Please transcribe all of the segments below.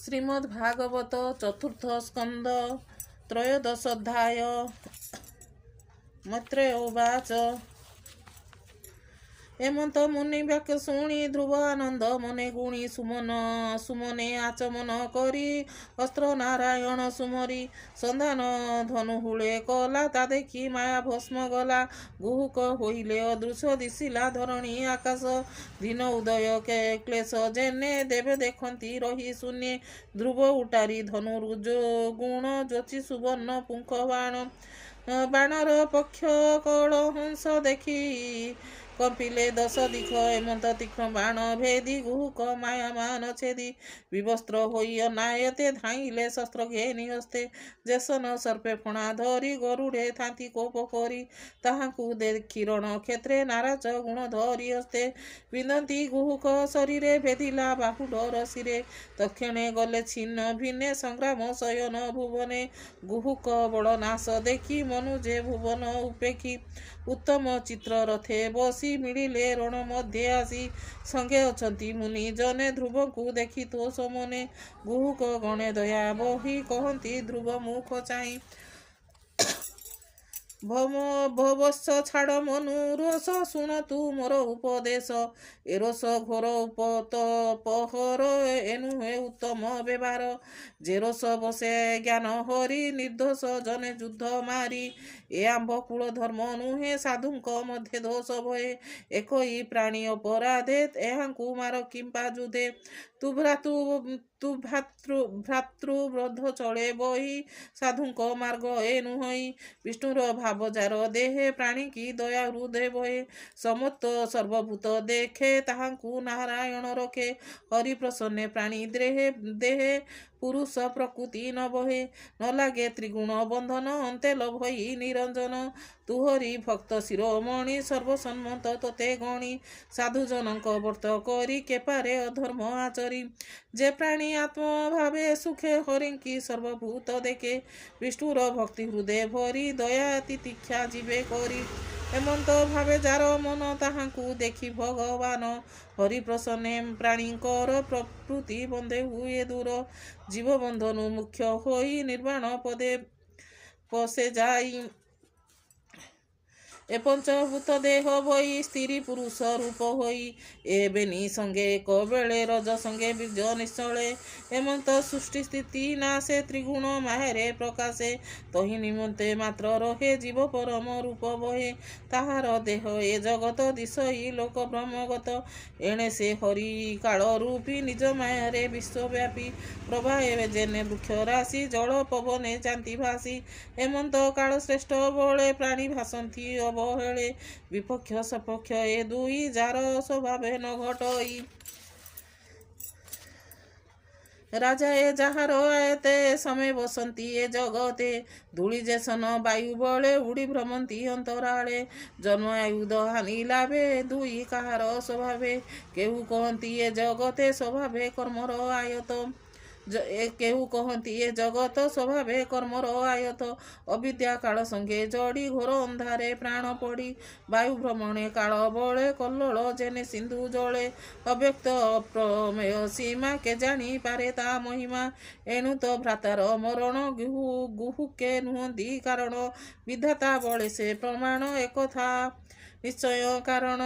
श्रीमद्भागवत चतुर्थ स्कंद त्रयोदशोऽध्याय। मैत्रेय उवाच। हेमंत मुनि वाक्य शुणी ध्रुव आनंद मने गुणी सुमने आचमन करी अस्त्र नारायण सुमरी संधान धनु हुळे कला ता देखी माया भस्म गला गुहुक होइले अदृश्य दिशिला धरणी आकाश दिन उदय क्लेश जेने देवे देखती रही शून्य ध्रुव उटारी धनुरुज गुण ज्योति सुवर्ण पुंख बाणर पक्ष कल हंस देखी कपिले दश दिख हेमंत तीक्ष्ण बाण भेदी गुहुक माया मान छेदी विवस्त्र होई अनायते धाइले शस्त्र घेनी हस्ते जेसन सर्पे फणा धरी गरुड़े थांती कोप करी ताहाकु देखि रण क्षेत्रे नाराज गुण धरी हस्ते विंदती गुहुक शरीरे भेदिला बाहुड रसिरे तक्षणे गले छिन्न भिन्ने संग्राम शयन भुवने गुहुक बड़ नाश देखी मनुजे भुवन उपेक्षी उत्तम चित्र रथे बसी मिलिले रण मध्ये आसी संगे अछंती मुनि जने ध्रुव को देखी तो समने गुहुक गणे दया बही कहती ध्रुव मुख चाहि भवस्स छाड़ मनु रोष शुण तू मोर उपदेश ए रोष घोर उपतपहर एनु हे उत्तम व्यवहार जे रोष बसे ज्ञान हरि निर्दोष जने युद्ध मारी ए आंभ कूल धर्म नुहे साधुंक मध्य दोष भये एकई प्राणी अपराधे एहांकु मार किंपा जुधे तु भ्रातृब्रोध चले बही साधुंक मार्ग ए नुहई विष्णुर भाव जार देहे प्राणी की दया हृदय भये समत्त सर्वभूत देखे ताहांकु नारायण रखे हरि प्रसन्ने प्राणी देहे पुरुष प्रकृति न बहे न लागे त्रिगुण बंधन अंते लभई निरंजन तुहरी भक्त शिरोमणि सर्वसन्मत तोते गणी साधुजनक वर्त करी केपारे अधर्म आचरी जे प्राणी आत्म भावे सुखे हरिंकी सर्वभूत देखे विष्णुर भक्ति हृदय भरी दया तितिक्षा जीवे करी हेमंत भावे जार मन ताहांकु देखी भगवान हरि प्रसन्ने प्राणीकर प्रकृति बंधे हुए दूर जीव बंधनु मुख्य होई निर्वाण पदे पसे जाई ए पंचभूत देह भई स्त्री पुरुष रूप होई एबेनी संगे एक बेले रज संगे बीज निश्चले हेमंत सृष्टि स्थिति नाशे त्रिगुण माहेरे प्रकाशे तहि निमंते मात्र रहे जीव परम रूप बहे ताहार देह ए जगत दिशई लोक ब्रह्मगत एणे से हरि काल रूपी निज मायारे विश्वव्यापी प्रभाए जेने वृक्ष राशि जल पवने चांति भासी हेमंत काल श्रेष्ठ बले प्राणी भासंती अवहेले विपक्ष सपक्ष ए दुई जार स्वभावे न घटई राजा ए जाहार आयते समय बसंती ए जगते धूଳି जेसन वायु बले उड़ी भ्रमंती अंतराले जन्म आयुध हानि लाभे दुई काहार स्वभावे केहू कहती ए जगते स्वभावे कर्मर आयत केहू कहती ए जगत स्वभावे कर्मर आयत अविद्या काल संगे जड़ी घोर अंधारे प्राण पड़ी वायु भ्रमणे काल बले कल्लोल जेने सिंधु जले अव्यक्त अप्रमेय सीमा के जानी पारे ता महिमा एणु तो भ्रातार मरण गुहुके नुहंती कारण विधाता बले से प्रमाण एकथा निश्चय कारण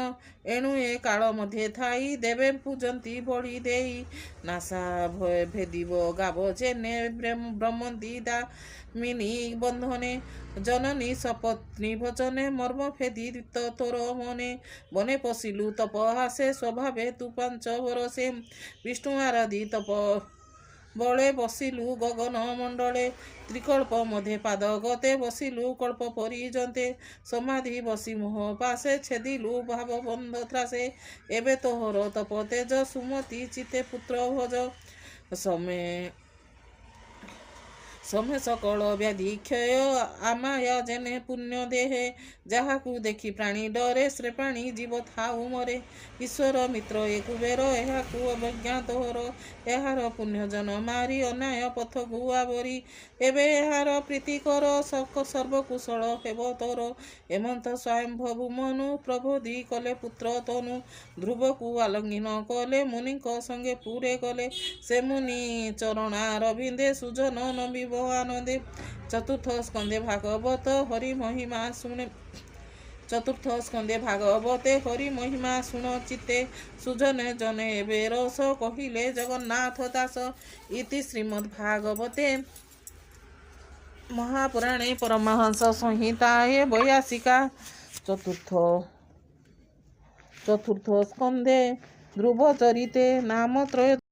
एणु ए काल मध्ये थाई देवे पूजंती बड़ी देई नासा भय भेदिव गाव जेने ब्रह्मंती दामिनी बंधने जननी सपत्नी भजने मर्म फेदी तोर मने बने पशिलु तप हासे स्वभावे तु पांच बरसे विष्णु आराधी तप बले बसिलु गगन मंडले त्रिकल्प मध्य पाद गते बसिलु कल्प परिजंते समाधि बसी मोह पासे छेदिलु भाव बंध त्रासे एबे तोहर तप तेज सुमति चिते पुत्र भज ସମେ ସକଳ ବ୍ୟାଧି କ୍ଷୟ ଆମାୟ ଜେନେ ପୁଣ୍ୟ ଦେହେ ଯାହାକୁ ଦେଖି ପ୍ରାଣୀ ଡରେ ଶ୍ରେ ପ୍ରାଣୀ ଜୀବ ଥାଉ ମରେ ଈଶ୍ୱର ମିତ୍ର ଏ କୁବେର ଏହାକୁ ଅବଜ୍ଞାତ ହର ଏହାର ପୁଣ୍ୟଜନ ମାରି ଅନ୍ୟାୟ ପଥକୁ ଆବରି ଏବେ ଏହାର ପ୍ରୀତି କର ସର୍ବକୁଶଳ ହେବ ତୋର ହେମନ୍ତ ସ୍ୱୟଂଭୁ ମନୁ ପ୍ରବୋଧି କଲେ ପୁତ୍ର ତନୁ ଧ୍ରୁବକୁ ଆଲଙ୍ଗିନ କଲେ ମୁନିଙ୍କ ସଙ୍ଗେ ପୁରେ କଲେ ସେ ମୁନି ଚରଣାରବିନ୍ଦେ ସୁଜନ ନବିବ ଆନନ୍ଦେ ଚତୁର୍ଥ ସ୍କନ୍ଧେ ଭାଗବତ ହରି ମହିମା ଶୁଣେ ଚତୁର୍ଥ ସ୍କନ୍ଧେ ଭାଗବତେ ହରି ମହିମା ଶୁଣ ଚିତ୍ତେ ସୁଜନେ ଜନେ ଏବେ ରସ କହିଲେ ଜଗନ୍ନାଥ ଦାସ ଇତି ଶ୍ରୀମଦ୍ ଭାଗବତେ ମହାପୁରାଣେ ପରମହଂସ ସଂହିତାଏ ବୈୟାସିକା ଚତୁର୍ଥ ସ୍କନ୍ଧେ ଧ୍ରୁବ ଚରିତେ ନାମ ତ୍ରୟ